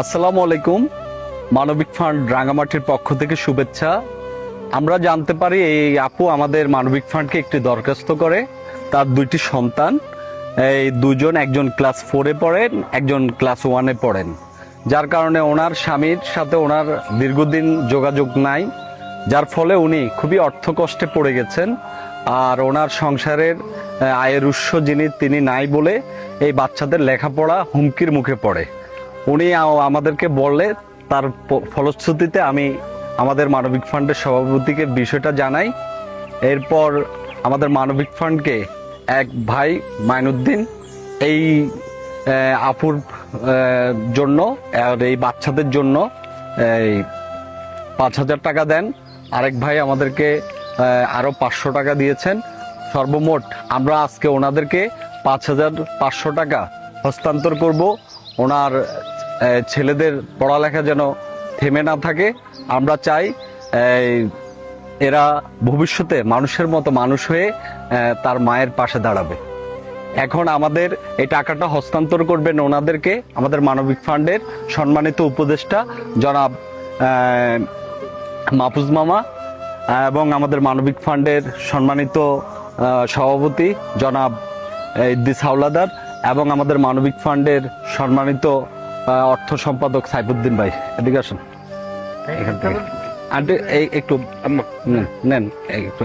আসসালামু আলাইকুম। মানবিক ফান্ড রাঙ্গামাটির পক্ষ থেকে শুভেচ্ছা। আমরা জানতে পারি এই আপু আমাদের মানবিক ফান্ডকে একটি দরখাস্ত করে। তার দুইটি সন্তান, এই দুজন, একজন ক্লাস 4-এ পড়েন, একজন ক্লাস 1-এ পড়েন। যার কারণে ওনার স্বামীর সাথে ওনার দীর্ঘদিন যোগাযোগ নাই, যার ফলে উনি খুবই অর্থকষ্টে পড়ে গেছেন। আর ওনার সংসারের আয়ের উৎস তিনি নাই বলে এই বাচ্চাদের লেখাপড়া হুমকির মুখে পড়ে। উনি আমাদেরকে বললে তার ফলশ্রুতিতে আমি আমাদের মানবিক ফান্ডের সভাপতিকে বিষয়টা জানাই। এরপর আমাদের মানবিক ফান্ডকে এক ভাই মাইনুদ্দিন এই আপুর জন্য আর এই বাচ্চাদের জন্য এই 5,000 টাকা দেন। আরেক ভাই আমাদেরকে আরও 500 টাকা দিয়েছেন। সর্বমোট আমরা আজকে ওনাদেরকে 5,500 টাকা হস্তান্তর করব। ওনার ছেলেদের পড়ালেখা যেন থেমে না থাকে। আমরা চাই এরা ভবিষ্যতে মানুষের মতো মানুষ হয়ে তার মায়ের পাশে দাঁড়াবে। এখন আমাদের এই টাকাটা হস্তান্তর করবেন ওনাদেরকে আমাদের মানবিক ফান্ডের সম্মানিত উপদেষ্টা জনাব মাহফুজ মামা এবং আমাদের মানবিক ফান্ডের সম্মানিত সভাপতি জনাব ইদ্দিস হাওলাদার এবং আমাদের মানবিক ফান্ডের সম্মানিত অর্থ সম্পাদক সাইফুদ্দিন ভাই, এদিকে আসুন। এখান থেকে আন্টি এই একটু নেন একটু।